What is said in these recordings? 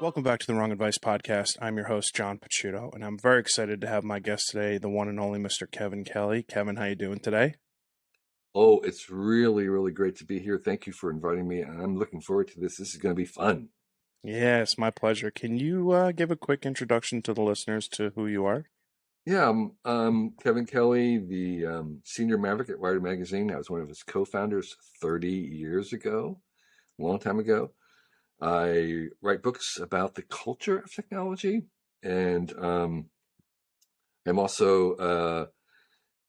Welcome back to the Wrong Advice Podcast. I'm your host, John Pachuto, and I'm very excited to have my guest today, the one and only Mr. Kevin Kelly. Kevin, how you doing today? Oh, it's really, really great to be here. Thank you for inviting me, and I'm looking forward to this. This is going to be fun. Yes, my pleasure. Can you give a quick introduction to the listeners to who you are? Yeah, I'm Kevin Kelly, the senior maverick at Wired Magazine. I was one of its co-founders 30 years ago, a long time ago. I write books about the culture of technology, and I'm also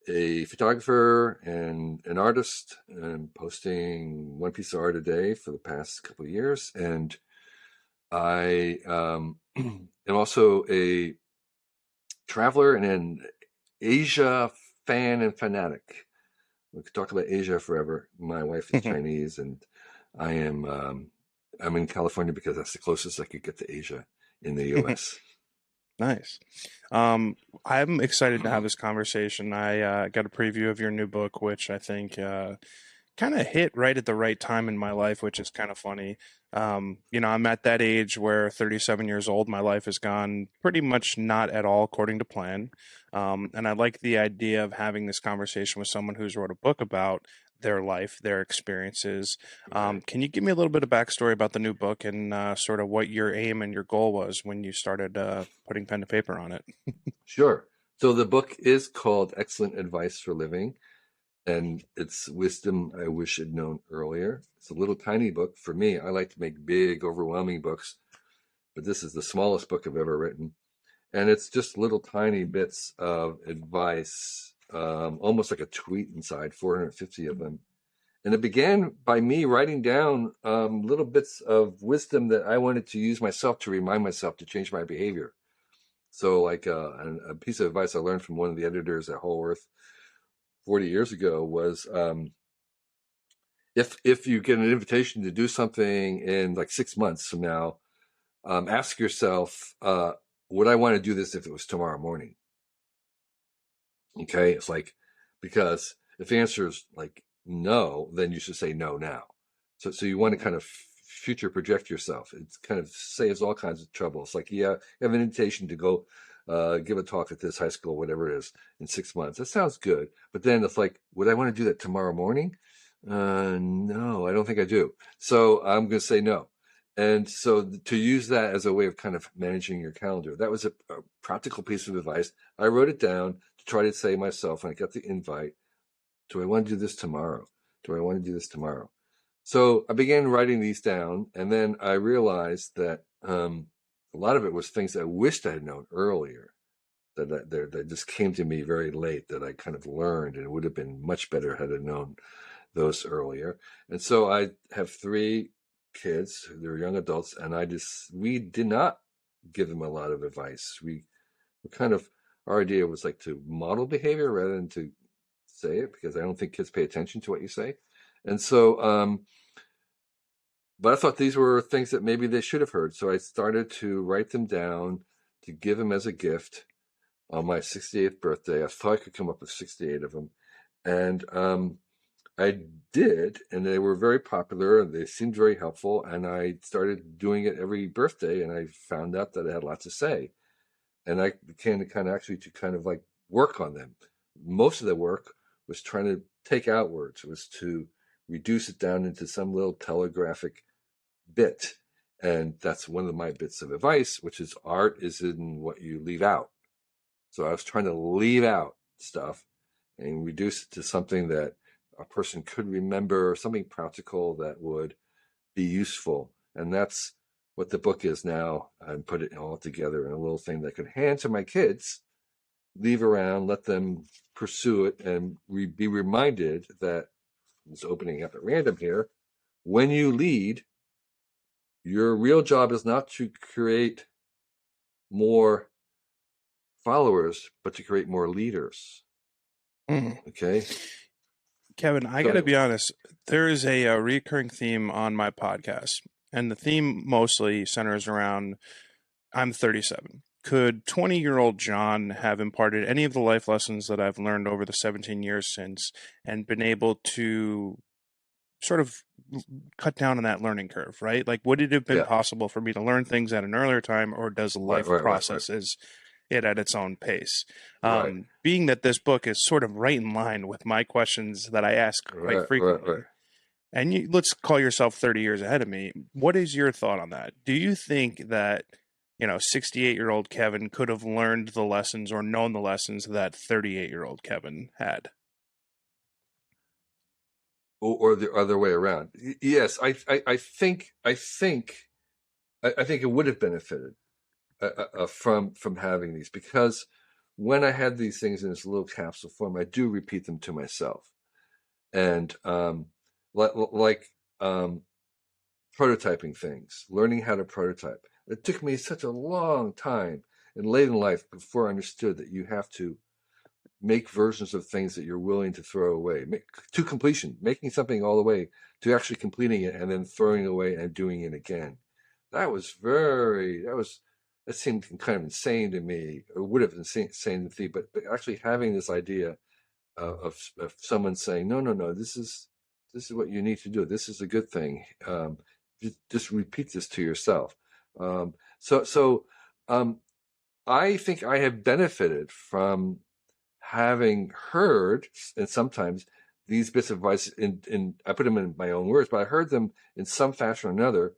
a photographer and an artist, and posting one piece of art a day for the past couple of years. And I am also a traveler and an Asia fan and fanatic. We could talk about Asia forever. My wife is Chinese, and I am I'm in California because that's the closest I could get to Asia in the U.S. Nice. I'm excited to have this conversation. I got a preview of your new book, which I think kind of hit right at the right time in my life, which is kind of funny. I'm at that age where 37 years old, my life has gone pretty much not at all according to plan. And I like the idea of having this conversation with someone who's wrote a book about their life, their experiences. Right. Can you give me a little bit of backstory about the new book and sort of what your aim and your goal was when you started putting pen to paper on it? Sure. So the book is called Excellent Advice for Living, and it's wisdom I wish I'd known earlier. It's a little tiny book. For me, I like to make big, overwhelming books, but this is the smallest book I've ever written. And it's just little tiny bits of advice, almost like a tweet inside, 450 of them. And it began by me writing down little bits of wisdom that I wanted to use myself to remind myself to change my behavior. So, like a piece of advice I learned from one of the editors at Whole Earth 40 years ago was, if you get an invitation to do something in like 6 months from now, ask yourself, would I want to do this if it was tomorrow morning? Okay, it's like, because if the answer is like no, then you should say no now. So you want to kind of future project yourself. It kind of saves all kinds of trouble. It's like, yeah, you have an invitation to go give a talk at this high school, whatever it is, in 6 months. That sounds good, but then it's like, would I want to do that tomorrow morning? No, I don't think I do. So I'm going to say no. And so to use that as a way of kind of managing your calendar, that was a practical piece of advice. I wrote it down to try to say myself when I got the invite, do I want to do this tomorrow? Do I want to do this tomorrow? So I began writing these down, and then I realized that a lot of it was things I wished I had known earlier, that just came to me very late, that I kind of learned, and it would have been much better had I known those earlier. And so I have three kids. They're young adults, and we did not give them a lot of advice. We kind of, our idea was like to model behavior rather than to say it, because I don't think kids pay attention to what you say. And so, but I thought these were things that maybe they should have heard. So I started to write them down to give them as a gift on my 68th birthday. I thought I could come up with 68 of them. And I did, and they were very popular, and they seemed very helpful. And I started doing it every birthday, and I found out that I had lots to say. And I began to kind of like work on them. Most of the work was trying to take out words, was to reduce it down into some little telegraphic bit. And that's one of my bits of advice, which is art is in what you leave out. So I was trying to leave out stuff and reduce it to something that a person could remember, something practical that would be useful. And that's what the book is now. I put it all together in a little thing that I could hand to my kids, leave around, let them pursue it, and be reminded that, it's opening up at random here, when you lead, your real job is not to create more followers, but to create more leaders. Mhm. Okay. Kevin, I So got to be anyway, honest, there is a recurring theme on my podcast, and the theme mostly centers around I'm 37. Could 20-year-old John have imparted any of the life lessons that I've learned over the 17 years since and been able to sort of cut down on that learning curve, right? Like, would it have been Yeah. possible for me to learn things at an earlier time, or does Right. life Right. Right. Right. processes it at its own pace? Right. Being that this book is sort of right in line with my questions that I ask quite Right. Right. Right. frequently, and let's call yourself 30 years ahead of me. What is your thought on that? Do you think that, 68-year-old Kevin could have learned the lessons or known the lessons that 38-year-old Kevin had? Or the other way around. Yes, I think it would have benefited from having these, because when I had these things in this little capsule form, I do repeat them to myself, and like prototyping things, learning how to prototype. It took me such a long time and late in life before I understood that you have to make versions of things that you're willing to throw away, to completion, making something all the way to actually completing it and then throwing it away and doing it again. That seemed kind of insane to me, or would have been insane to me, but actually having this idea of someone saying, no, no, no, this is what you need to do. This is a good thing. Just repeat this to yourself. So I think I have benefited from having heard, and sometimes these bits of advice, in I put them in my own words, but I heard them in some fashion or another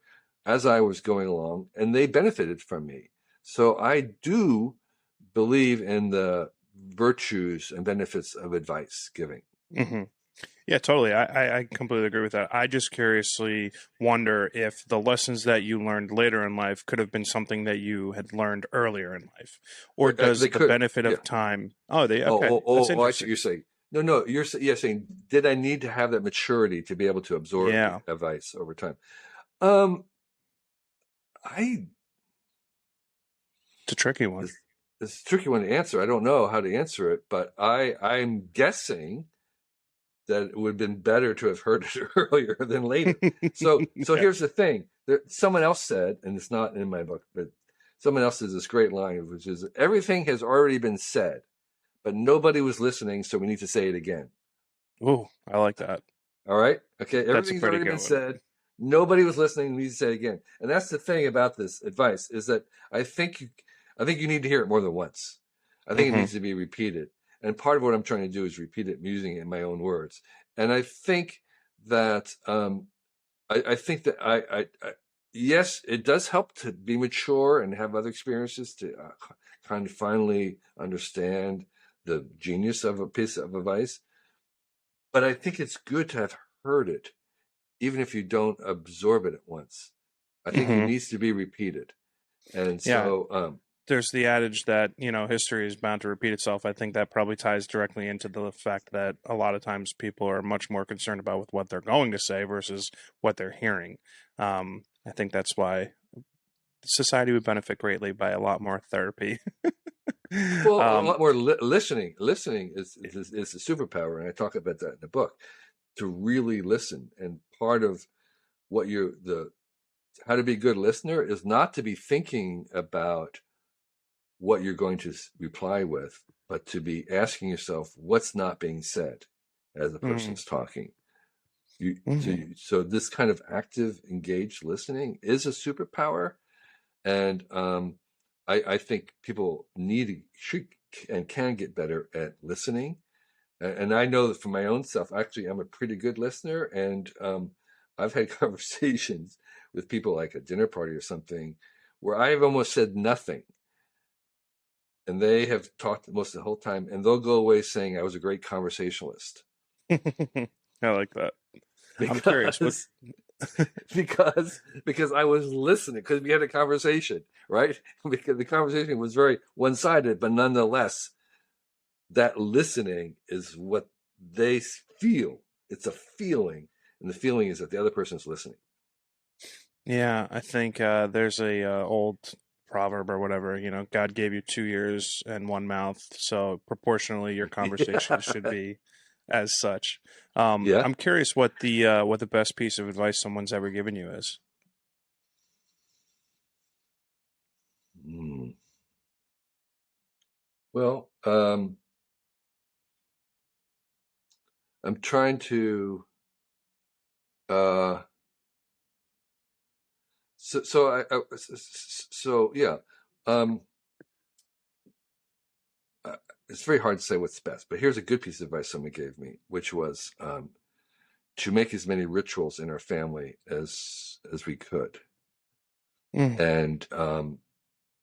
as I was going along, and they benefited from me. So I do believe in the virtues and benefits of advice giving. Mm-hmm. Yeah, totally. I completely agree with that. I just curiously wonder if the lessons that you learned later in life could have been something that you had learned earlier in life, or does They the could, benefit yeah. of time? Oh, they Oh, okay. oh, That's oh, oh, I see what interesting. you're saying. No, no, you're saying, did I need to have that maturity to be able to absorb Yeah, advice over time? Um, I it's a tricky one. this this is a tricky one to answer. I don't know how to answer it, but I'm guessing that it would have been better to have heard it earlier than later. So Yeah. here's the thing. Someone else said, and it's not in my book, but someone else says this great line, which is, everything has already been said, but nobody was listening, so we need to say it again. Ooh, I like that. All right. Okay. That's a Everything's pretty already good been one. said. Nobody was listening. We need to say it again. And that's the thing about this advice, is that I think you, I think you need to hear it more than once. I think it Hmm. needs to be repeated. And part of what I'm trying to do is repeat it, using it in my own words. And I think that, I think that yes, it does help to be mature and have other experiences to kind of finally understand the genius of a piece of advice. But I think it's good to have heard it, even if you don't absorb it at once. I think it Hmm. needs to be repeated. And Yeah, so, there's the adage that, history is bound to repeat itself. I think that probably ties directly into the fact that a lot of times people are much more concerned about with what they're going to say versus what they're hearing. I think that's why society would benefit greatly by a lot more therapy. well, a um, lot more listening. Listening is a superpower, and I talk about that in the book. To really listen, and part of what the how to be a good listener is not to be thinking about what you're going to reply with, but to be asking yourself what's not being said as the mhm, person's talking. mhm. So this kind of active, engaged listening is a superpower, and I think people should and can get better at listening. And I know that for my own self, actually, I'm a pretty good listener, and I've had conversations with people, like a dinner party or something, where I've almost said nothing, and they have talked most of the whole time, and they'll go away saying I was a great conversationalist. I like that. I'm curious. What? because because I was listening, because we had a conversation, right? Because the conversation was very one-sided, but nonetheless, that listening is what they feel. It's a feeling, and the feeling is that the other person is listening. Yeah, I think there's a old proverb or whatever. God gave you 2 ears and one mouth, so proportionally your conversations should Yeah. be as such. Yeah. I'm curious what the best piece of advice someone's ever given you is. Mm. Well, I'm trying to uh, so yeah, um, uh, it's very hard to say what's best, but here's a good piece of advice someone gave me, which was to make as many rituals in our family as we could, Mm. and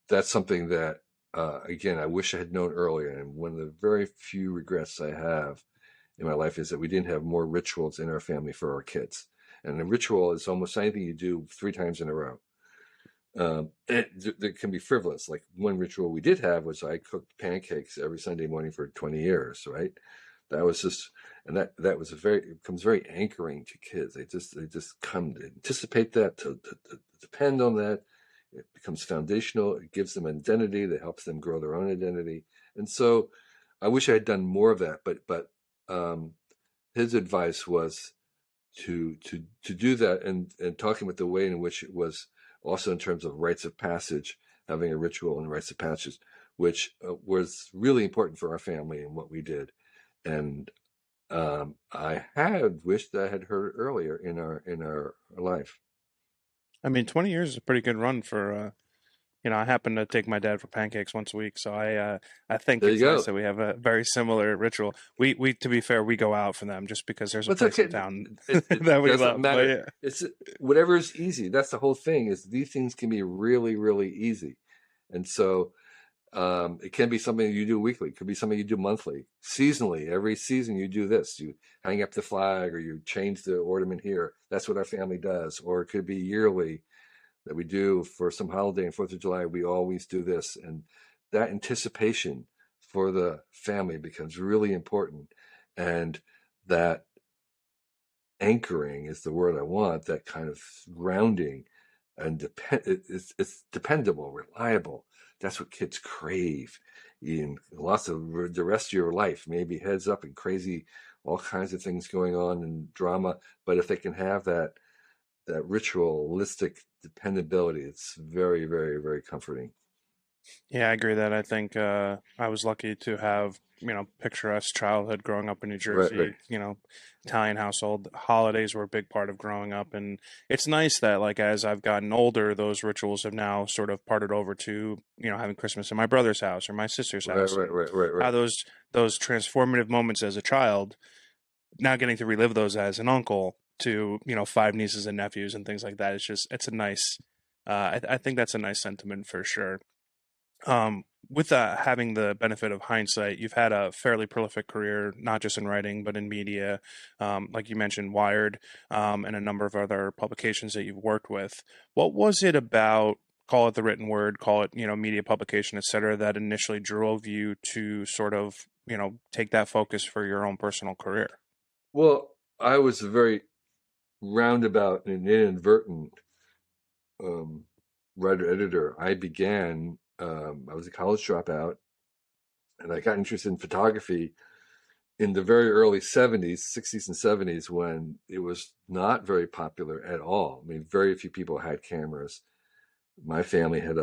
that's something that again I wish I had known earlier. And one of the very few regrets I have in my life is that we didn't have more rituals in our family for our kids. And a ritual is almost anything you do 3 times in a row. That can be frivolous. Like one ritual we did have was I cooked pancakes every Sunday morning for 20 years, right? That was just, and that was it becomes very anchoring to kids. They just come to anticipate that, to depend on that. It becomes foundational. It gives them identity that helps them grow their own identity. And so I wish I had done more of that, but um, his advice was to do that, and talking about the way in which it was also in terms of rites of passage, having a ritual and rites of passage, which was really important for our family and what we did. And I had wished I had heard it earlier in our life. I mean, 20 years is a pretty good run for I happen to take my dad for pancakes once a week, so I think There you it's nice go. that we have a very similar ritual. We to be fair, we go out for them just because there's a But it's place in okay. town It that we doesn't love. But matter. yeah. It's whatever is easy. That's the whole thing. Is these things can be really, really easy, and so it can be something you do weekly. It could be something you do monthly, seasonally. Every season you do this. You hang up the flag or you change the ornament here. That's what our family does. Or it could be yearly that we do for some holiday on 4th of July. We always do this. And that anticipation for the family becomes really important. And that anchoring is the word I want, that kind of grounding and it's dependable, reliable. That's what kids crave. In lots of the rest of your life, maybe heads up and crazy, all kinds of things going on and drama. But if they can have that ritualistic dependability, it's very, very, very comforting. Yeah, I agree that I think I was lucky to have, picturesque childhood growing up in New Right, right, Jersey, Italian household. Holidays were a big part of growing up, and it's nice that like as I've gotten older, those rituals have now sort of parted over to, having Christmas in my brother's house or my sister's right, house, right, and right, right, how right. those transformative moments as a child, now getting to relive those as an uncle to, five nieces and nephews and things like that. It's a nice I think that's a nice sentiment for sure. With having the benefit of hindsight, you've had a fairly prolific career, not just in writing, but in media. Like you mentioned, Wired, and a number of other publications that you've worked with. What was it about, call it the written word, call it, media publication, et cetera, that initially drove you to sort of, take that focus for your own personal career? Well, I was a very roundabout and inadvertent um, writer editor. I was a college dropout, and I got interested in photography in the very early 70s, 60s and 70s, when it was not very popular at all. I mean, very few people had cameras. My family had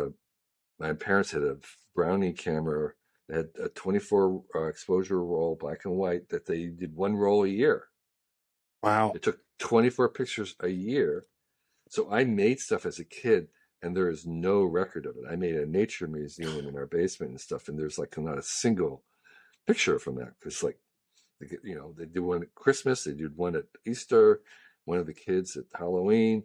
my parents had a Brownie camera that had a 24 exposure roll, black and white, that they did one roll a year. Wow. It took 24 pictures a year. So I made stuff as a kid, and there is no record of it. I made a nature museum in our basement and stuff, and there's like not a single picture from that. Because like, they did one at Christmas, they did one at Easter, one of the kids at Halloween.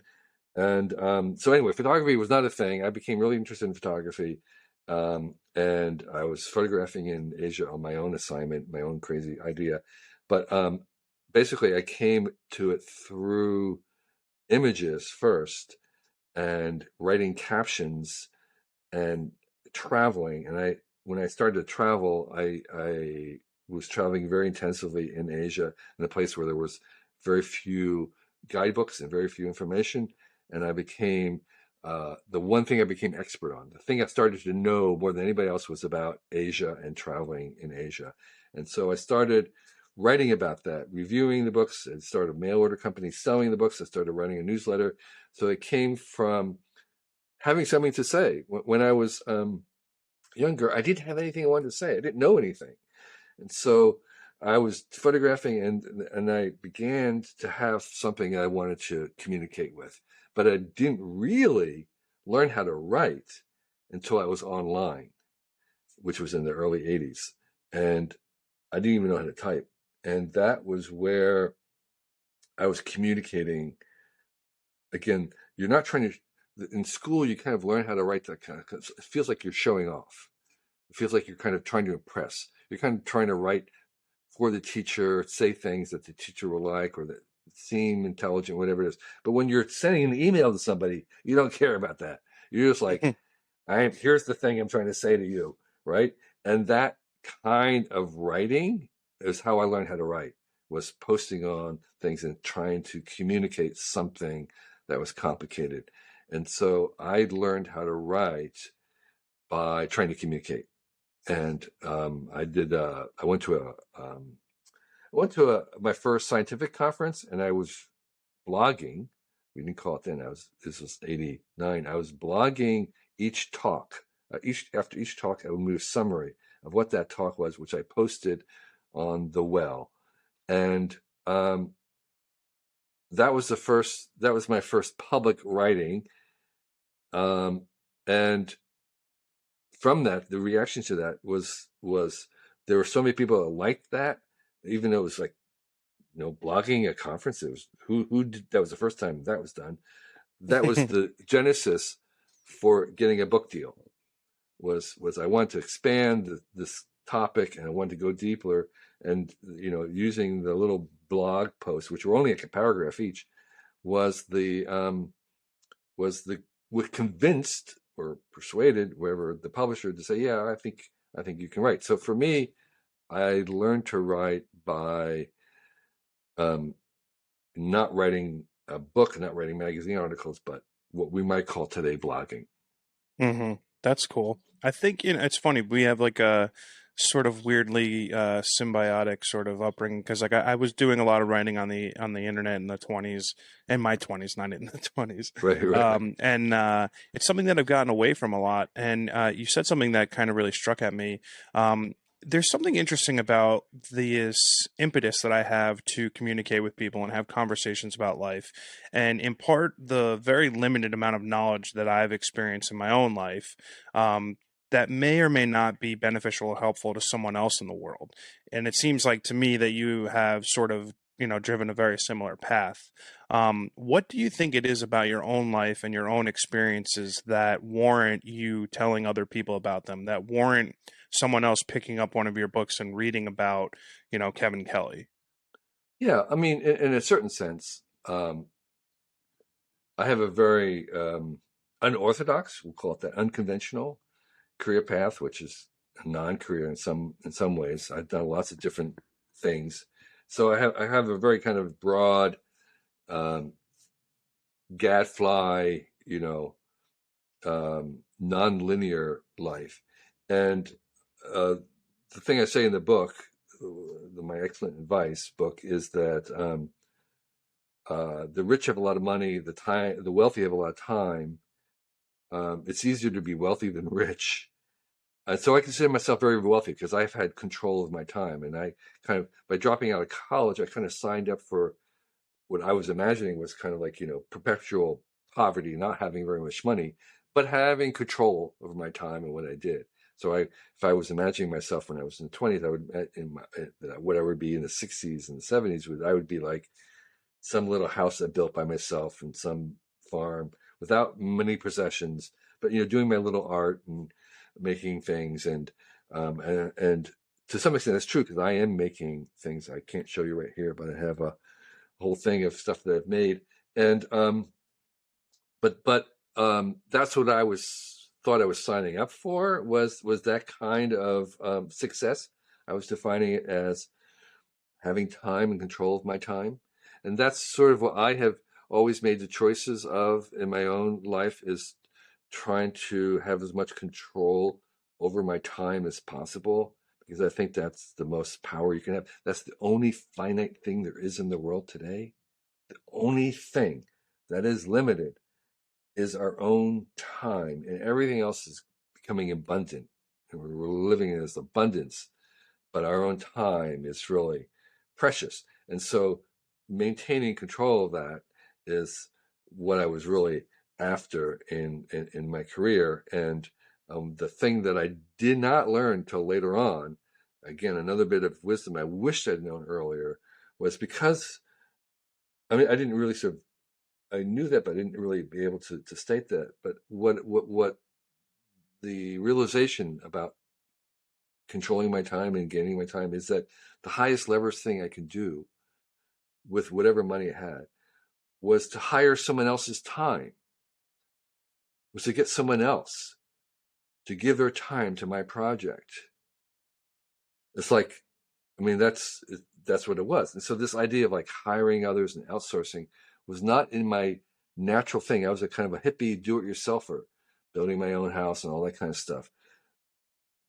And so anyway, photography was not a thing. I became really interested in photography. And I was photographing in Asia on my own assignment, my own crazy idea. But basically, I came to it through images first and writing captions and traveling. And when I started to travel, I was traveling very intensively in Asia, in a place where there was very few guidebooks and very few information. And I became the one thing I became expert on. The thing I started to know more than anybody else was about Asia and traveling in Asia. And so I started writing about that, reviewing the books, and started mail order companies selling the books. I started writing a newsletter. So it came from having something to say. When I was younger, I didn't have anything I wanted to say. I didn't know anything. And so I was photographing, and I began to have something I wanted to communicate with, but I didn't really learn how to write until I was online, which was in the early 80s. And I didn't even know how to type. And that was where I was communicating. Again, you're not trying to, in school, you kind of learn how to write that kind of, 'cause it feels like you're showing off. It feels like you're kind of trying to impress. You're kind of trying to write for the teacher, say things that the teacher will like or that seem intelligent, whatever it is. But when you're sending an email to somebody, you don't care about that. You're just like, here's the thing I'm trying to say to you, right? And that kind of writing is how I learned how to write, was posting on things and trying to communicate something that was complicated. And so I learned how to write by trying to communicate. And I went to my first scientific conference, and I was blogging. We didn't call it then. This was 89. I was blogging each talk. After each talk, I would move a summary of what that talk was, which I posted on the well. And that was my first public writing. And from that, the reaction to that was there were so many people that liked that, even though it was like, blogging at conference. It was who did that was the first time that was done. That was the genesis for getting a book deal. Was I wanted to expand this topic, and I wanted to go deeper, and using the little blog posts, which were only a paragraph each, was what convinced or persuaded whoever the publisher to say, yeah, I think you can write. So for me, I learned to write by not writing a book, not writing magazine articles, but what we might call today blogging. That's cool. I think it's funny. We have like a sort of weirdly symbiotic sort of upbringing because like I was doing a lot of writing on the internet in the 20s, in my 20s, not in the 20s, Right, right. and it's something that I've gotten away from a lot. And you said something that kind of really struck at me. There's something interesting about this impetus that I have to communicate with people and have conversations about life and impart the very limited amount of knowledge that I've experienced in my own life, that may or may not be beneficial or helpful to someone else in the world. And it seems like to me that you have sort of, driven a very similar path. What do you think it is about your own life and your own experiences that warrant you telling other people about them, that warrant someone else picking up one of your books and reading about, Kevin Kelly? Yeah, I mean, in a certain sense, I have a very unorthodox, we'll call it that, unconventional career path, which is a non-career in some ways. I've done lots of different things, so I have a very kind of broad um, gadfly, non-linear life. And the thing I say in the book, my excellent advice book, is that the rich have a lot of money, the wealthy have a lot of time. It's easier to be wealthy than rich. So I consider myself very wealthy because I've had control of my time. And I kind of, by dropping out of college, I kind of signed up for what I was imagining was kind of like, perpetual poverty, not having very much money, but having control over my time and what I did. So if I was imagining myself when I was in the 20s, I would, what I would be in the 60s and the 70s, I would be like some little house I built by myself in some farm without many possessions, but, doing my little art and making things. And to some extent, that's true because I am making things. I can't show you right here, but I have a whole thing of stuff that I've made. And but that's what thought I was signing up for, was that kind of success. I was defining it as having time and control of my time. And that's sort of what I have always made the choices of in my own life, is trying to have as much control over my time as possible, because I think that's the most power you can have. That's the only finite thing there is in the world today. The only thing that is limited is our own time, and everything else is becoming abundant. And we're living in this abundance. but our own time is really precious. And so maintaining control of that is what I was really after in my career. And the thing that I did not learn till later on, again, another bit of wisdom I wished I'd known earlier, was because, I mean, I didn't really sort of, I knew that, but I didn't really be able to state that. But what the realization about controlling my time and gaining my time is that the highest leverage thing I can do with whatever money I had was to hire someone else's time, was to get someone else to give their time to my project. It's like, I mean, that's what it was. And so this idea of like hiring others and outsourcing was not in my natural thing. I was a kind of a hippie do-it-yourselfer, building my own house and all that kind of stuff.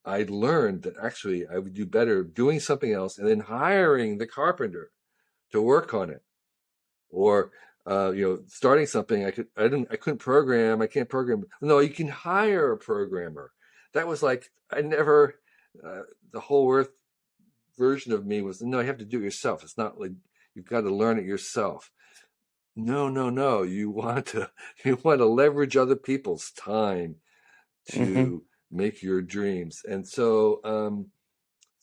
I learned that actually I would do better doing something else and then hiring the carpenter to work on it, or starting something. I couldn't program. I can't program. No, you can hire a programmer. That was like I never. The whole Earth version of me was, no, you have to do it yourself. It's not like you've got to learn it yourself. No, no, no. You want to leverage other people's time Hmm. to make your dreams. And so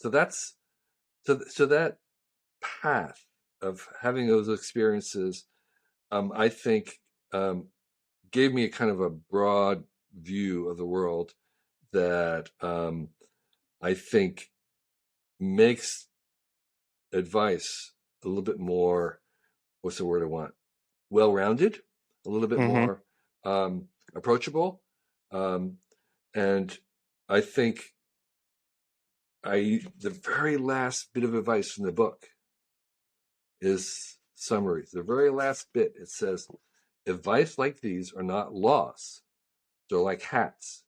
that's so that path of having those experiences, I think, gave me a kind of a broad view of the world that I think makes advice a little bit more, what's the word I want? Well-rounded, a little bit Hmm. more approachable. Um, and I think the very last bit of advice from the book is summary. The very last bit, it says, advice like these are not laws. They're like hats.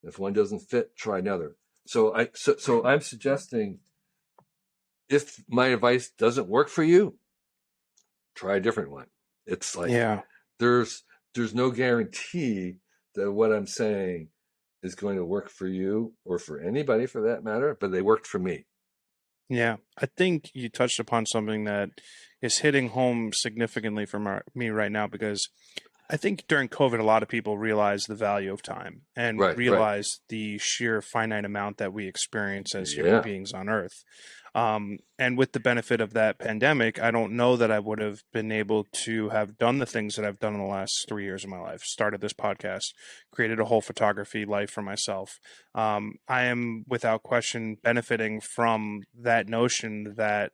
If one doesn't fit, try another. So I'm suggesting, if my advice doesn't work for you, try a different one. It's like Yeah. there's no guarantee that what I'm saying is going to work for you or for anybody for that matter, but they worked for me. Yeah, I think you touched upon something that is hitting home significantly for me right now because I think during COVID, a lot of people realized the value of time and Right, right. realized the sheer finite amount that we experience as human Yeah, beings on Earth. And with the benefit of that pandemic, I don't know that I would have been able to have done the things that I've done in the last 3 years of my life. Started this podcast, created a whole photography life for myself. I am without question benefiting from that notion that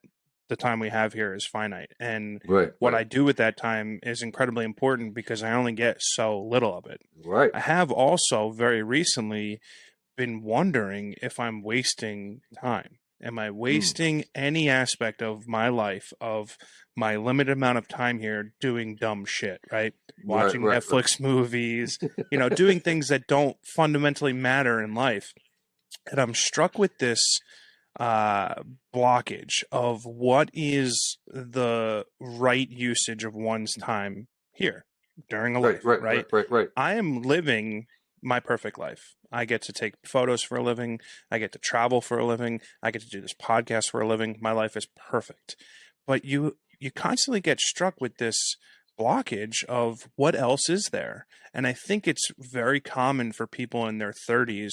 the time we have here is finite. And right, what right, I do with that time is incredibly important because I only get so little of it. right. I have also very recently been wondering if I'm wasting time. Am I Mm, wasting any aspect of my life, of my limited amount of time here doing dumb shit, right? right, Watching right, right. Netflix movies, doing things that don't fundamentally matter in life. And I'm struck with this uh, blockage of what is the right usage of one's time here during a Right, life, right, right, right? right, right. I am living my perfect life. I get to take photos for a living. I get to travel for a living. I get to do this podcast for a living. My life is perfect. But you constantly get struck with this blockage of what else is there. And I think it's very common for people in their 30s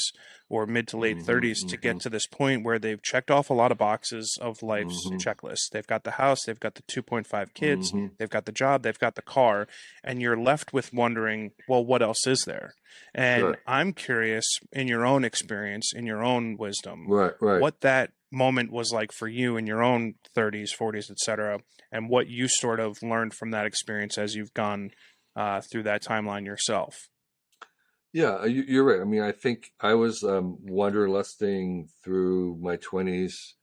or mid to late Mm-hmm, 30s to mm-hmm, get to this point where they've checked off a lot of boxes of life's mm-hmm, checklist. They've got the house, they've got the 2.5 kids, mm-hmm. they've got the job, they've got the car, and you're left with wondering, well, what else is there? And Sure. I'm curious, in your own experience, in your own wisdom, Right, right. what that moment was like for you in your own 30s, 40s, etc., and what you sort of learned from that experience as you've gone through that timeline yourself. Yeah, you're right. I mean, I think I was wanderlusting through my 20s.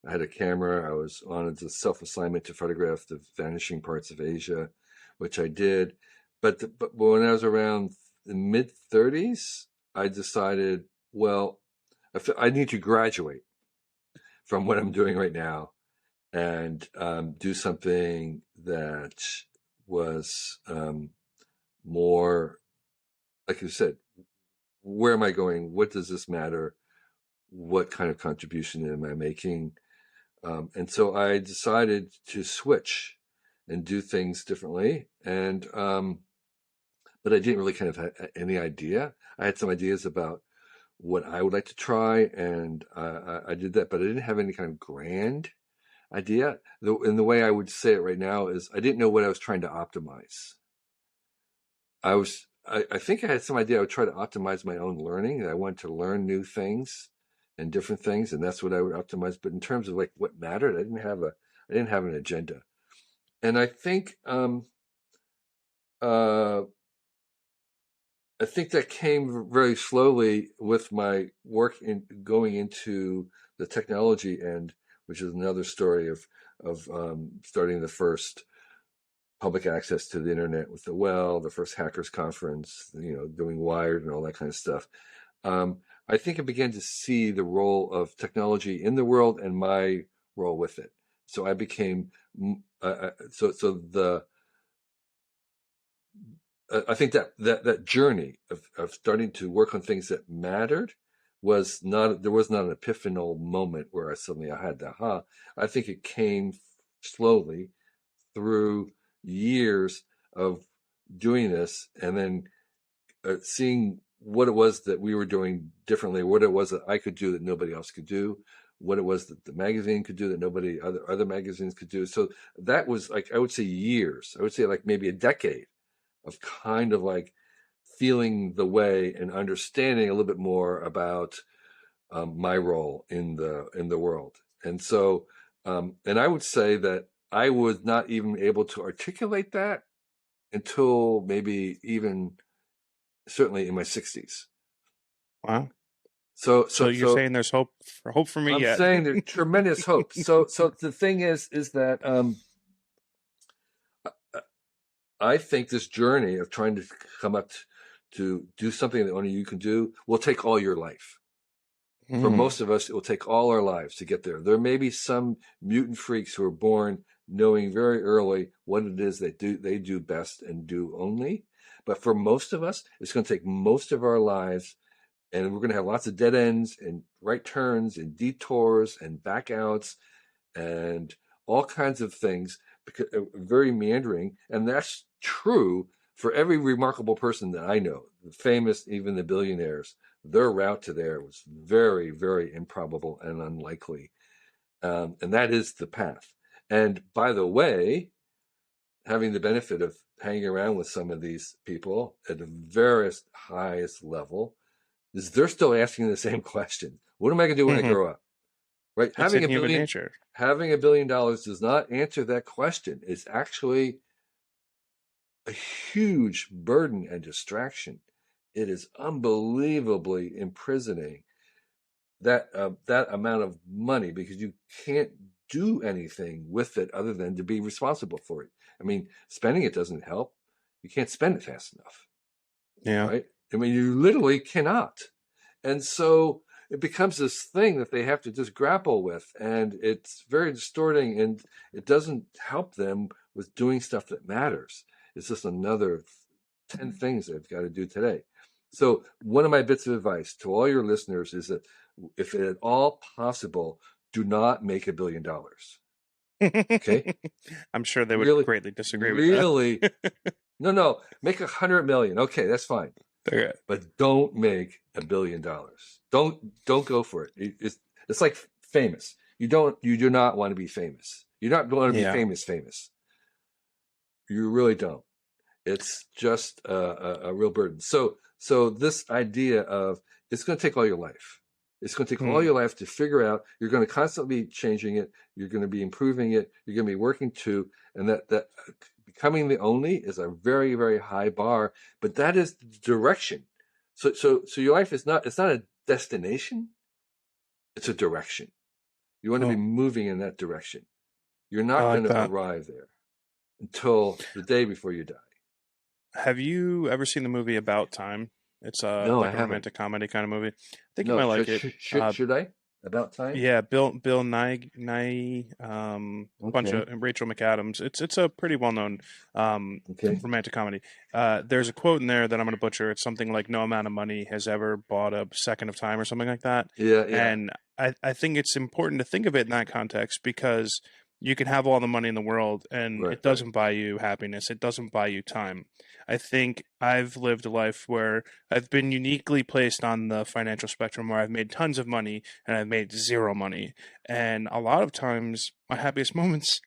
I had a camera. I was on a self-assignment to photograph the vanishing parts of Asia, which I did. But when I was around the mid 30s, I decided, well, I need to graduate from what I'm doing right now and do something that was more, like you said, where am I going? What does this matter? what kind of contribution am I making? And so I decided to switch and do things differently. And but I didn't really kind of have any idea. I had some ideas about what I would like to try, and I did that, but I didn't have any kind of grand idea. And the way I would say it right now is I didn't know what I was trying to optimize. I think I had some idea I would try to optimize my own learning, that I wanted to learn new things and different things, and that's what I would optimize. But in terms of like what mattered, I didn't have an agenda. And uh, I think that came very slowly with my work in going into the technology end, which is another story of starting the first public access to the internet with the first hackers conference, doing Wired and all that kind of stuff. I think I began to see the role of technology in the world and my role with it. So I became I think that journey of starting to work on things that mattered there was not an epiphanal moment where I had the aha. I think it came slowly through years of doing this, and then seeing what it was that we were doing differently, what it was that I could do that nobody else could do, what it was that the magazine could do that nobody other magazines could do. So that was like, I would say years. I would say like maybe a decade of kind of like feeling the way and understanding a little bit more about my role in the world. And so, and I would say that I was not even able to articulate that until maybe even certainly in my 60s. Wow. So, So so, you're so saying there's hope for me I'm yet. saying there's tremendous hope. So the thing is that I think this journey of trying to come up to do something that only you can do will take all your life. For Mm. most of us, it will take all our lives to get there. There may be some mutant freaks who are born knowing very early what it is they do best and do only. But for most of us, it's going to take most of our lives, and we're going to have lots of dead ends and right turns and detours and backouts and all kinds of things, because very meandering. And that's true for every remarkable person that I know, the famous, even the billionaires. Their route to there was very, very improbable and unlikely. And that is the path. And by the way, having the benefit of hanging around with some of these people at the very highest level, is they're still asking the same question. What am I going to do when I grow up? Right? It's in human nature. Having $1 billion does not answer that question. It's actually a huge burden and distraction. It is unbelievably imprisoning, that amount of money, because you can't do anything with it other than to be responsible for it. I mean, spending it doesn't help. You can't spend it fast enough, Yeah. right? I mean, you literally cannot. And so it becomes this thing that they have to just grapple with, and it's very distorting, and it doesn't help them with doing stuff that matters. It's just another 10 things they've got to do today. So one of my bits of advice to all your listeners is that if at all possible, do not make $1 billion. Okay? I'm sure they would Really, greatly disagree with that. really, no, make 100 million. Okay, that's fine. Okay. But don't make $1 billion. Don't go for it. It's like famous. You do not want to be famous. You don't want to be Yeah. famous. You really don't. It's just a real burden. So this idea of it's going to take all your life. It's going to take all your life to figure out. You're going to constantly be changing it. You're going to be improving it. You're going to be working to, and that becoming the only is a very, very high bar. But that is the direction. So your life is not. It's not a destination. It's a direction. You want to be Oh, moving in that direction. You're I not going like to that. arrive there until the day before you die. Have you ever seen the movie About Time? It's No, I like a haven't. romantic comedy kind of movie. I think you No, might like it. should I? About time? Yeah, Bill Nye, bunch Okay. of and Rachel McAdams. It's a pretty well known Okay. romantic comedy. There's a quote in there that I'm going to butcher. It's something like "No amount of money has ever bought a second of time" or something like that. Yeah. Yeah. And I think it's important to think of it in that context because you can have all the money in the world and Right. it Right. doesn't buy you happiness. It doesn't buy you time. I think I've lived a life where I've been uniquely placed on the financial spectrum where I've made tons of money and I've made zero money. And a lot of times, my happiest moments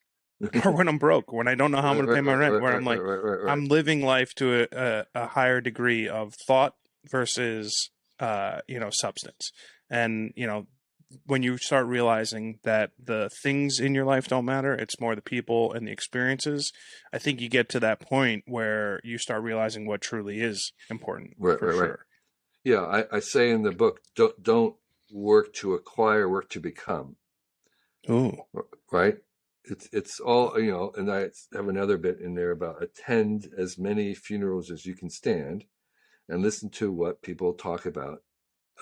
are when I'm broke, when I don't know how I'm Right. going to pay Right. my Right. rent, Right. where I'm Right. Right. like, Right. Right. Right. I'm living life to a higher degree of thought versus, substance. And, when you start realizing that the things in your life don't matter, it's more the people and the experiences. I think you get to that point where you start realizing what truly is important Right. for Right. Right. sure. Yeah. I say in the book, don't work to acquire, work to become. Ooh. Right. It's all, and I have another bit in there about attend as many funerals as you can stand and listen to what people talk about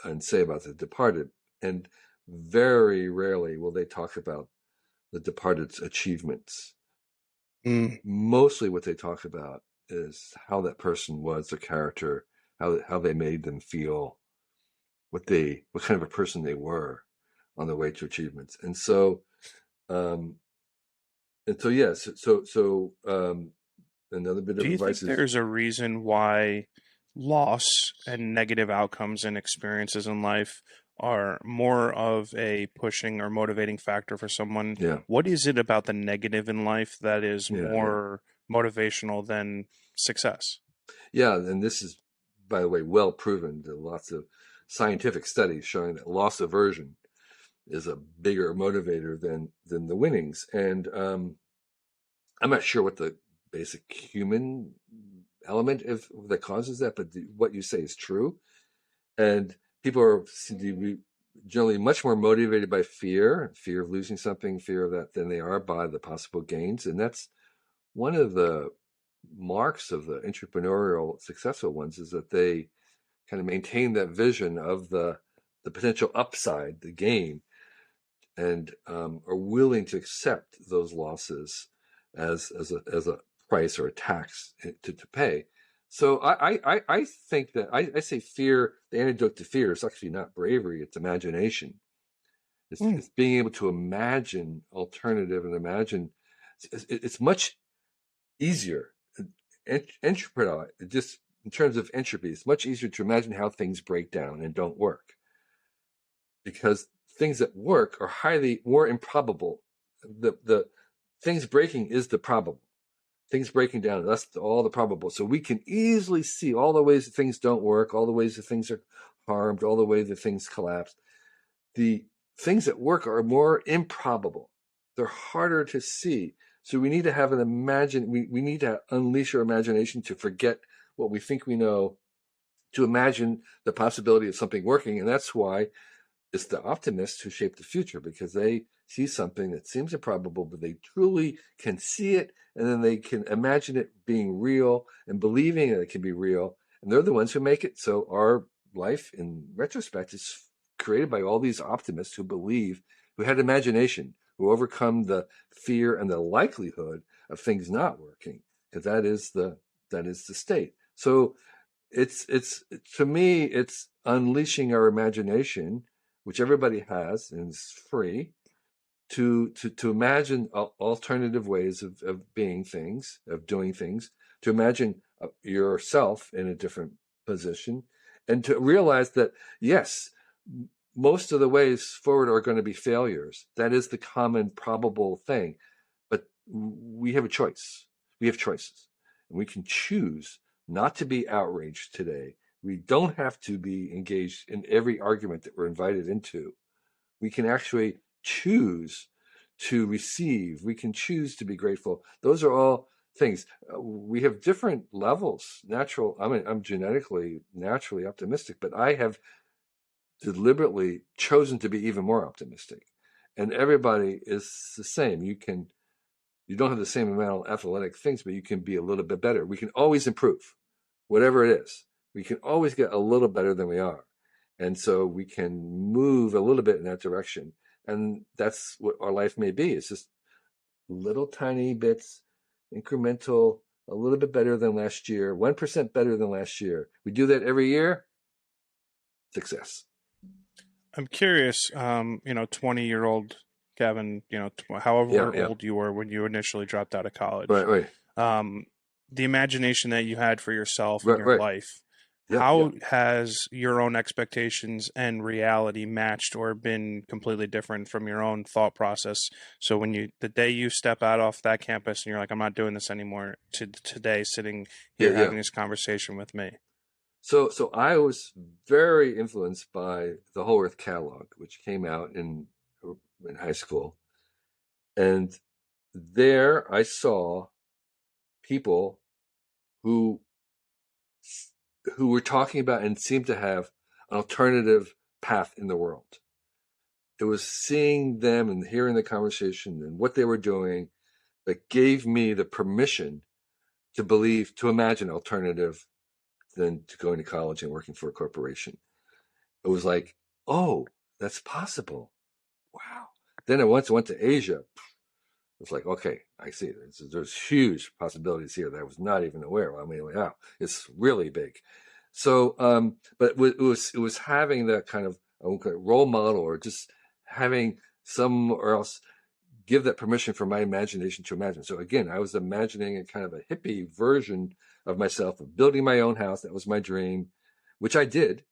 and say about the departed. And very rarely will they talk about the departed's achievements. Mm. Mostly what they talk about is how that person was, their character, how they made them feel, what kind of a person they were on the way to achievements. Um, and so yes, another bit Do of you advice think is, there's a reason why loss and negative outcomes and experiences in life are more of a pushing or motivating factor for someone? yeah, What is it about the negative in life that is yeah, yeah, more motivational than success? yeah. And this is, by the way, well proven. There are lots of scientific studies showing that loss aversion is a bigger motivator than the winnings. And I'm not sure what the basic human element that causes that, but what you say is true. And people seem to be generally much more motivated by fear of losing something, fear of that, than they are by the possible gains. And that's one of the marks of the entrepreneurial successful ones, is that they kind of maintain that vision of the potential upside, the gain, and are willing to accept those losses as a price or a tax to pay. So I think that I say fear. The antidote to fear is actually not bravery; it's imagination. Hmm. It's being able to imagine alternative and imagine. It's much easier. Entrepreneur, just in terms of entropy, it's much easier to imagine how things break down and don't work, because things that work are highly more improbable. The things breaking is the probable. Things breaking down, that's all the probable. So we can easily see all the ways that things don't work, all the ways that things are harmed, all the ways that things collapse. The things that work are more improbable. They're harder to see. So we need to have we need to unleash our imagination to forget what we think we know, to imagine the possibility of something working. And that's why it's the optimists who shape the future, because they see something that seems improbable, but they truly can see it, and then they can imagine it being real and believing that it can be real. And they're the ones who make it. So our life, in retrospect, is created by all these optimists who believe, who had imagination, who overcome the fear and the likelihood of things not working, because that is the state. So it's to me, it's unleashing our imagination, which everybody has and is free, to imagine alternative ways of being things, of doing things, to imagine yourself in a different position, and to realize that yes, most of the ways forward are going to be failures. That is the common probable thing, but we have a choice. We have choices, and we can choose not to be outraged today. We don't have to be engaged in every argument that we're invited into. We can actually choose to receive. We can choose to be grateful. Those are all things. We have different levels. I'm genetically, naturally optimistic, but I have deliberately chosen to be even more optimistic. And everybody is the same. You don't have the same amount of athletic things, but you can be a little bit better. We can always improve, whatever it is. We can always get a little better than we are. And so we can move a little bit in that direction. And that's what our life may be. It's just little tiny bits, incremental, a little bit better than last year, 1% better than last year. We do that every year, success. I'm curious, 20-year-old Kevin, Yeah, however yeah. old you were when you initially dropped out of Right, college, right, um, the imagination that you had for yourself and right, your right. life, Yeah, yeah. how has your own expectations and reality matched or been completely different from your own thought process? So the day you step out off that campus and you're like, I'm not doing this anymore, to today sitting Yeah, here yeah. having this conversation with me. So I was very influenced by the Whole Earth Catalog, which came out in high school. And there I saw people who who were talking about and seemed to have an alternative path in the world. It was seeing them and hearing the conversation and what they were doing that gave me the permission to believe, to imagine alternative than to going to college and working for a corporation. It was like, oh, that's possible. Wow. Then I once went to Asia. It's like, okay, I see. There's huge possibilities here that I was not even aware of. I mean, wow, it's really big. So, but it was having that kind of role model, or just having somewhere else give that permission for my imagination to imagine. So again, I was imagining a kind of a hippie version of myself, of building my own house. That was my dream, which I did,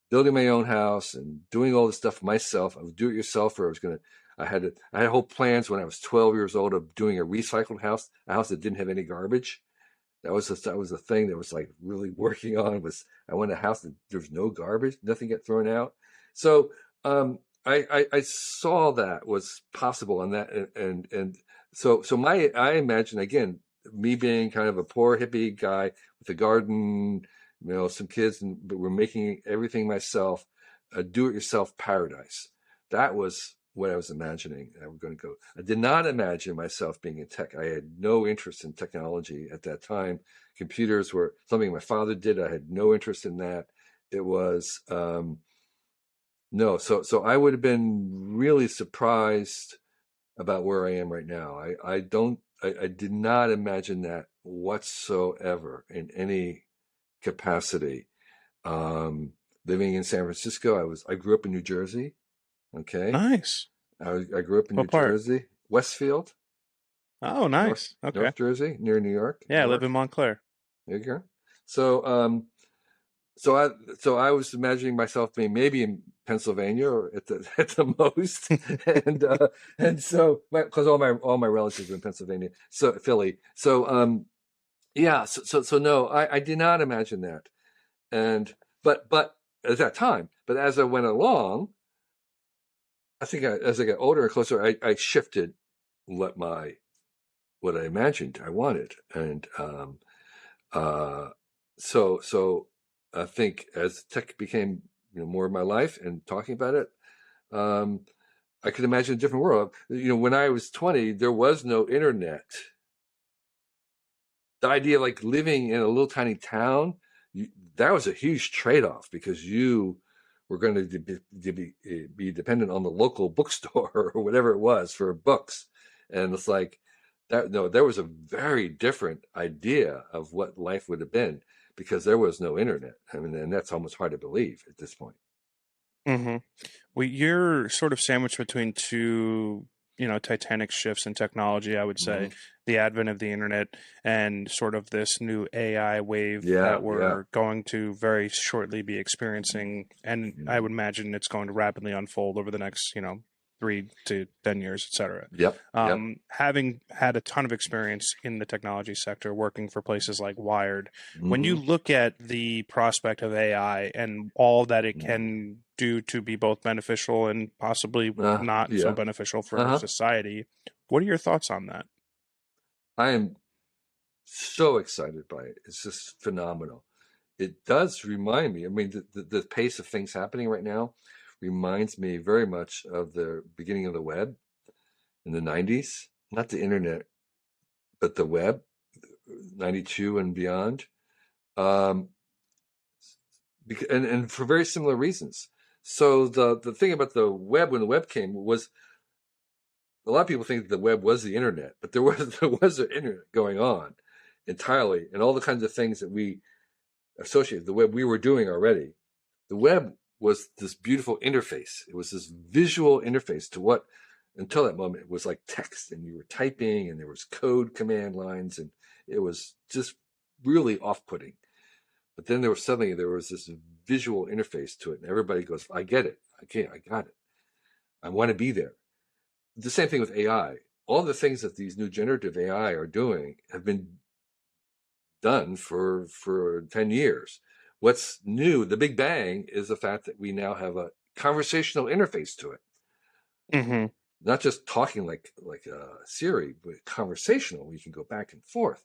building my own house and doing all this stuff myself. I was do-it-yourselfer. I had whole plans when I was 12 years old of doing a recycled house, a house that didn't have any garbage. That was the thing that was like really working on. Was I wanted a house that there was no garbage, nothing get thrown out. So I saw that was possible, and so I imagine, again, me being kind of a poor hippie guy with a garden, some kids, but we're making everything myself, a do-it-yourself paradise. That was what I was imagining that we're going to go. I did not imagine myself being in tech. I had no interest in technology at that time. Computers were something my father did. I had no interest in that. It was no. So I would have been really surprised about where I am right now. I did not imagine that whatsoever in any capacity. Um, Living in San Francisco, I grew up in New Jersey. Okay. Nice. I grew up in New What part? Jersey, Westfield, Oh, North nice. Okay. North Jersey, near New York. Yeah, I live in Montclair. There you go. So so I was imagining myself being maybe in Pennsylvania, or at the at the most, and so because all my relatives are in Pennsylvania, so Philly. So yeah, so no, I did not imagine that, and but at that time, but as I went along, I think as I got older and closer, I shifted what my what I imagined I wanted, and uh, so I think as tech became more of my life and talking about it, um, I could imagine a different world. When I was 20, there was no internet. The idea of like living in a little tiny town, that was a huge trade-off, because you were going to be dependent on the local bookstore or whatever it was for books. And it's like that. No, there was a very different idea of what life would have been, because there was no internet. I mean, and that's almost hard to believe at this point. Hmm. Well, you're sort of sandwiched between two, titanic shifts in technology, I would say. Hmm. The advent of the internet and sort of this new AI wave Yeah, that yeah. we're going to very shortly be experiencing. And I Mhm. would imagine it's going to rapidly unfold over the next, 3 to 10 years, etc. Yep, yep. Having had a ton of experience in the technology sector, working for places like Wired, when you Hmm. look at the prospect of AI and all that it can do to be both beneficial and possibly not so Yeah. beneficial for Uh-huh. society, what are your thoughts on that? I am so excited by it. It's just phenomenal. It does remind me, I mean, the pace of things happening right now reminds me very much of the beginning of the web in the 90s. Not the internet, but the web, 92 and beyond. Um, and for very similar reasons. So the thing about the web, when the web came, was a lot of people think that the web was the internet, but there was an internet going on entirely, and all the kinds of things that we associate the web we were doing already. The web was this beautiful interface. It was this visual interface to what, until that moment, it was like text, and you were typing, and there was code command lines, and it was just really off-putting. But then there was this visual interface to it, and everybody goes, I get it. Okay, I got it. I want to be there. The same thing with AI. All the things that these new generative AI are doing have been done for 10 years. What's new, the big bang, is the fact that we now have a conversational interface to it. Mm-hmm. Not just talking like Siri, but conversational. We can go back and forth.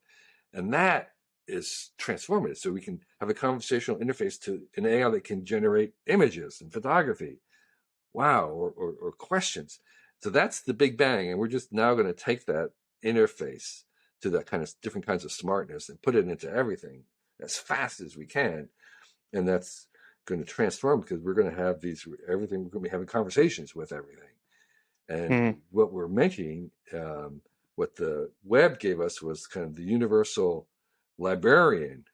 And that is transformative. So we can have a conversational interface to an AI that can generate images and photography. Wow, or questions. So that's the big bang. And we're just now going to take that interface to that kind of different kinds of smartness and put it into everything as fast as we can. And that's going to transform, because we're going to have everything, we're going to be having conversations with everything. And Mm-hmm. what we're making, what the web gave us was kind of the universal librarian,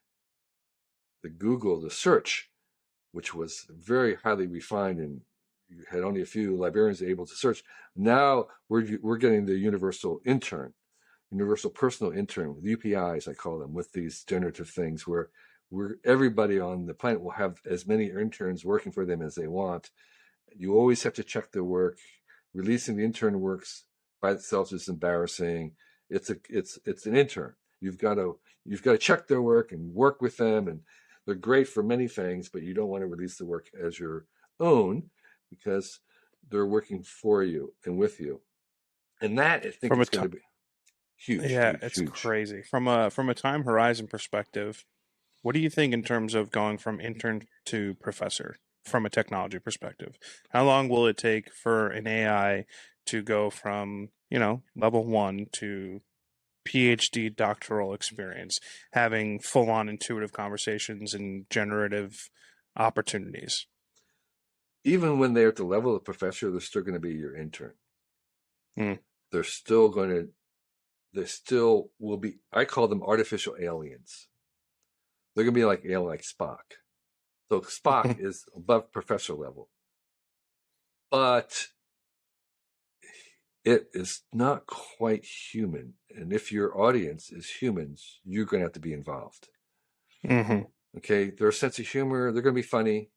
the Google, the search, which was very highly refined, and you had only a few librarians able to search. Now we're getting the universal intern, universal personal intern, with UPIs, I call them, with these generative things, where everybody on the planet will have as many interns working for them as they want. You always have to check their work. Releasing the intern works by itself is embarrassing. It's an intern. You've got to check their work and work with them, and they're great for many things, but you don't want to release the work as your own, because they're working for you and with you. And that, I think, From a is t- going to be huge, yeah, huge, it's huge. crazy. From a time horizon perspective, what do you think in terms of going from intern to professor from a technology perspective? How long will it take for an AI to go from, level one to PhD doctoral experience, having full on intuitive conversations and generative opportunities? Even when they're at the level of professor, they're still going to be your intern. Mm. They're still going to, they still will be, I call them artificial aliens. They're going to be like alien, like Spock. So Spock is above professor level, but it is not quite human. And if your audience is humans, you're going to have to be involved. Hmm. Okay, their sense of humor, they're going to be funny,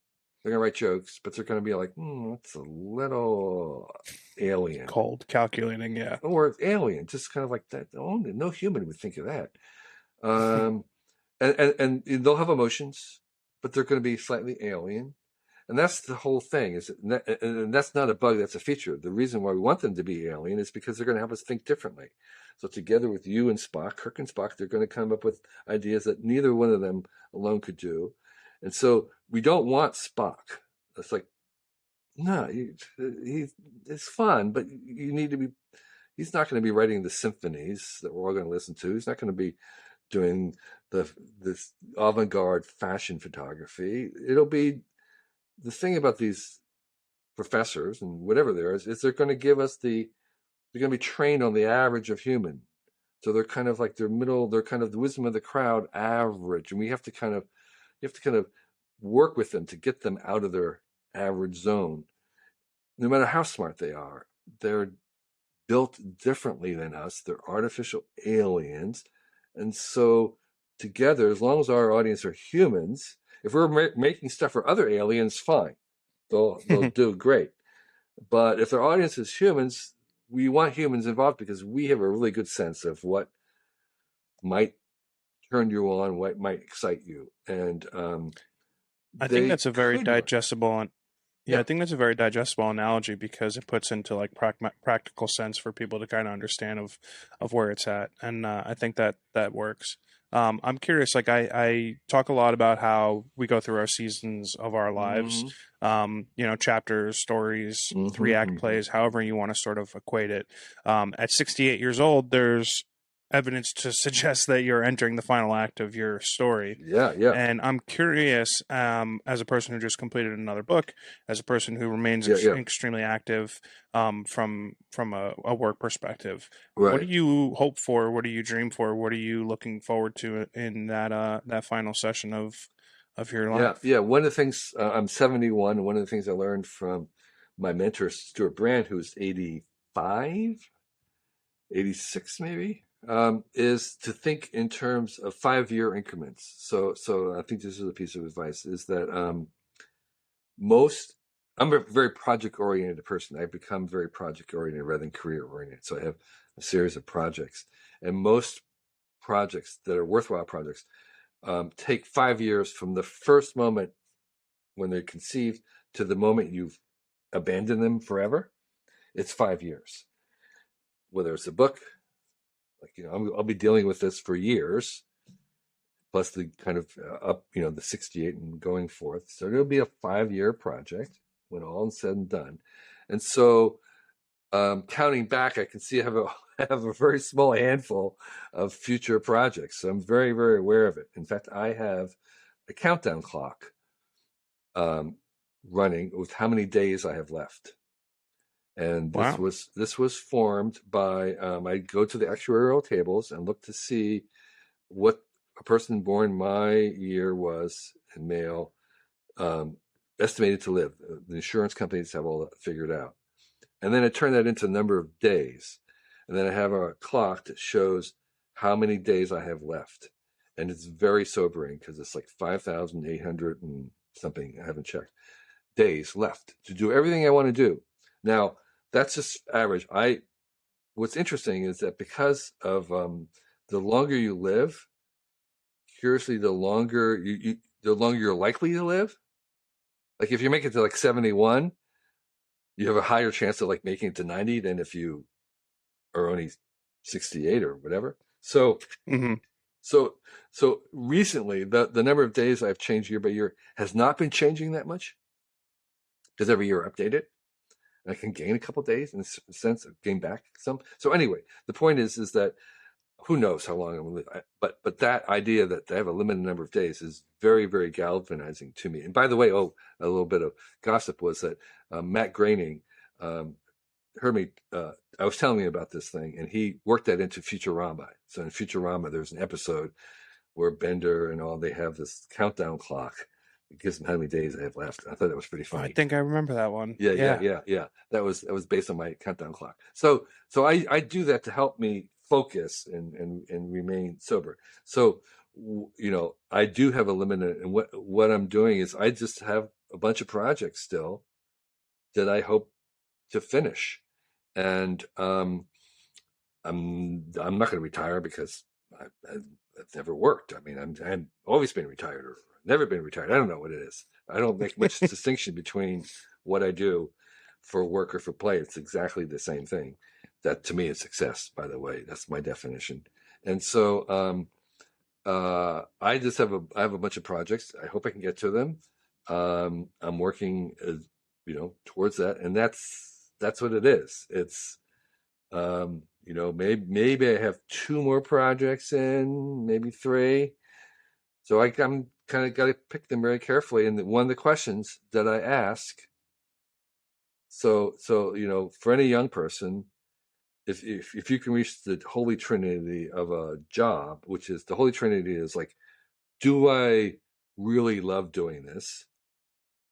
they're going to write jokes, but they're going to be like, that's a little alien. Cold, calculating, yeah. Or alien, just kind of like that. Oh, no human would think of that. Um, and they'll have emotions, but they're going to be slightly alien. And that's the whole thing. And that's not a bug, that's a feature. The reason why we want them to be alien is because they're going to help us think differently. So together with you and Spock, Kirk and Spock, they're going to come up with ideas that neither one of them alone could do. And so we don't want Spock. It's like, no, it's fun, but you need to be, he's not going to be writing the symphonies that we're all going to listen to. He's not going to be doing this avant-garde fashion photography. It'll be, the thing about these professors and whatever there is they're going to give us they're going to be trained on the average of human. So they're kind of like they're kind of the wisdom of the crowd average. And you have to kind of work with them to get them out of their average zone. No matter how smart they are, they're built differently than us. They're artificial aliens. And so together, as long as our audience are humans, if we're making stuff for other aliens, fine. They'll do great. But if their audience is humans, we want humans involved, because we have a really good sense of what might turn you on, what might excite you. And I think they that's a very could work. digestible and yeah, Yeah. I think that's a very digestible analogy because it puts into like practical sense for people to kind of understand of where it's at, and I think that that works. I'm curious, like I talk a lot about how we go through our seasons of our lives, Mm-hmm. chapters, stories, Mm-hmm. 3 act Mm-hmm. plays, however you want to sort of equate it. At 68 years old, there's evidence to suggest that you're entering the final act of your story. Yeah, yeah, And I'm curious, as a person who just completed another book, as a person who remains yeah, yeah. extremely active, from a work perspective, what do Right. you hope for? What do you dream for? What are you looking forward to in that final session of your Yeah, life? yeah. One of the things I'm 71, and one of the things I learned from my mentor Stuart Brand, who's 85, 86 maybe, is to think in terms of 5-year increments. So I think this is a piece of advice: is that most I'm a very project oriented person. I've become very project oriented rather than career oriented. So I have a series of projects, and most projects that are worthwhile projects take 5 years from the first moment when they're conceived to the moment you've abandoned them forever. It's 5 years. Whether it's a book, like I'll be dealing with this for years, plus the kind of up, the 68 and going forth. So it'll be a 5-year project when all is said and done. And so, counting back, I can see I have a I have a very small handful of future projects. So I'm very, very aware of it. In fact, I have a countdown clock um, running with how many days I have left. And Wow. this was formed by I go to the actuarial tables and look to see what a person born my year was in male um, estimated to live. The insurance companies have all that figured out, and then I turn that into a number of days, and then I have a clock that shows how many days I have left, and it's very sobering because it's like 5,800 and something. I haven't checked days left to do everything I want to do. Now, that's just average. What's interesting is that because of the longer you live, curiously, the longer you're likely to live. Like if you make it to like 71, you have a higher chance of like making it to 90 than if you are only 68 or whatever. So Hmm. so so recently, the number of days I've changed year by year has not been changing that much because every year I update it. I can gain a couple days in the sense of gain back some. So anyway, the point is that who knows how long I'm going to live. But that idea that I have a limited number of days is very, very galvanizing to me. And by the way, a little bit of gossip was that Matt Groening um, heard me. I was telling me about this thing, and he worked that into Futurama. So in Futurama, there's an episode where Bender and all they have this countdown clock. It gives them how many days they have left. I thought that was pretty I funny. think I remember that one. Yeah, yeah, Yeah. yeah, yeah. That was based on my countdown clock. So I do that to help me focus and remain sober. So I do have a limit, and what I'm doing is I just have a bunch of projects still that I hope to finish, and I'm not going to retire because I've never worked. I mean, I'm always been retired or never been retired. I don't know what it is. I don't make much distinction between what I do for work or for play. It's exactly the same thing. That to me is success, by the way. That's my definition. And so I have a bunch of projects. I hope I can get to them. I'm working, towards that, and that's what it is. It's maybe I have 2 more projects in, maybe 3. So I'm kind of got to pick them very carefully. And one of the questions that I ask, for any young person, if you can reach the holy trinity of a job, which is the holy trinity is like, do I really love doing this?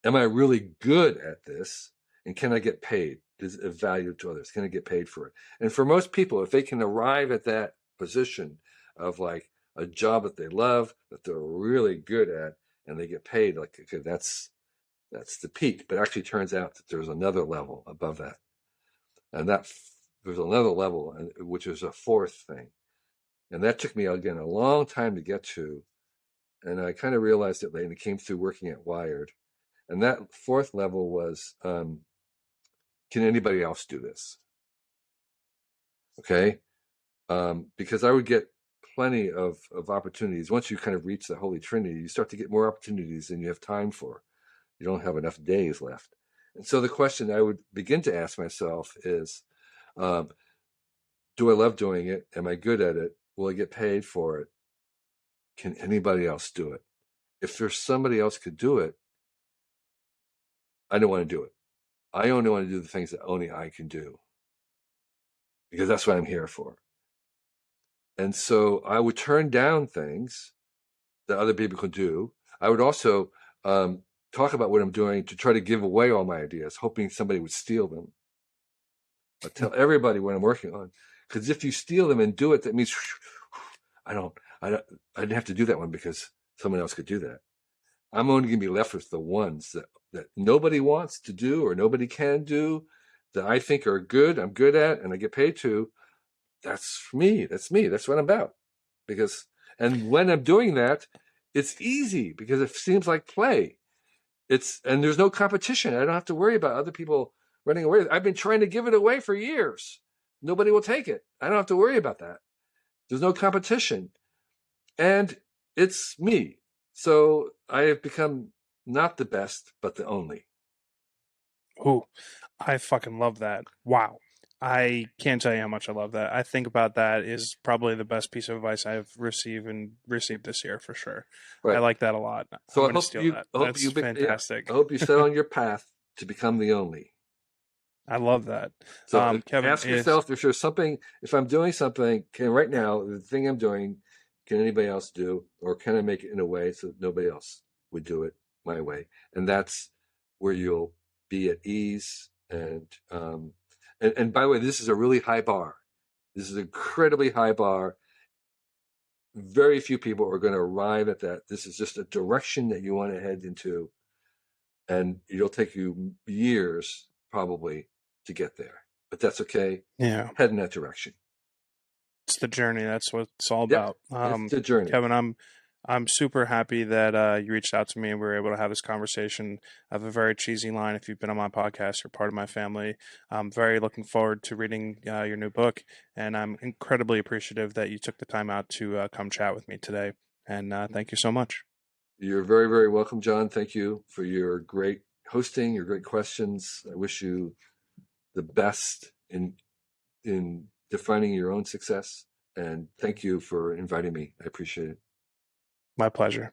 Am I really good at this? And can I get paid? Is it value to others? Can I get paid for it? And for most people, if they can arrive at that position of like a job that they love, that they're really good at, and they get paid, like, okay, that's the peak. But actually turns out that there's another level above that. And there's another level, which is a fourth thing. And that took me, again, a long time to get to. And I kind of realized it late, and it came through working at Wired. And that fourth level was, can anybody else do this? Okay. Because I would get plenty of opportunities. Once you kind of reach the Holy Trinity, you start to get more opportunities than you have time for. You don't have enough days left. And so the question I would begin to ask myself is, do I love doing it? Am I good at it? will I get paid for it? Can anybody else do it? If there's somebody else could do it, I don't want to do it. I only want to do the things that only I can do, because that's what I'm here for. And so I would turn down things that other people could do. I would also talk about what I'm doing to try to give away all my ideas, hoping somebody would steal them. I tell everybody what I'm working on, because if you steal them and do it, that means I didn't have to do that one because someone else could do that. I'm only going to be left with the ones that nobody wants to do or nobody can do, that I think are good, I'm good at, and I get paid to. That's me. That's me. That's what I'm about. And when I'm doing that, it's easy because it seems like play. And there's no competition. I don't have to worry about other people running away. I've been trying to give it away for years. Nobody will take it. I don't have to worry about that. There's no competition. And it's me. So I have become not the best, but the only. Ooh, I fucking love that. Wow. I can't tell you how much I love that. I think about that is probably the best piece of advice I've received this year for sure. I Right. like that a lot. I'm So going to steal that. That's fantastic. I hope you set on your path to become the only. I love that. So Kevin, ask yourself if there's something, if I'm doing something, right now, the thing I'm doing, can anybody else do? Or can I make it in a way so that nobody else would do it my way? And that's where you'll be at ease. And by the way, this is a really high bar. This is an incredibly high bar. Very few people are going to arrive at that. This is just a direction that you want to head into. And it'll take you years, probably, to get there. But that's okay. yeah, Head in that direction. it's the journey. That's what it's all Yep. about. It's the journey. Kevin, I'm super happy that you reached out to me and we were able to have this conversation. I have a very cheesy line. If you've been on my podcast, you're part of my family. I'm very looking forward to reading your new book, and I'm incredibly appreciative that you took the time out to come chat with me today. And thank you so much. You're very, very welcome, John. Thank you for your great hosting, your great questions. I wish you the best in defining your own success. And thank you for inviting me. I appreciate it. My pleasure.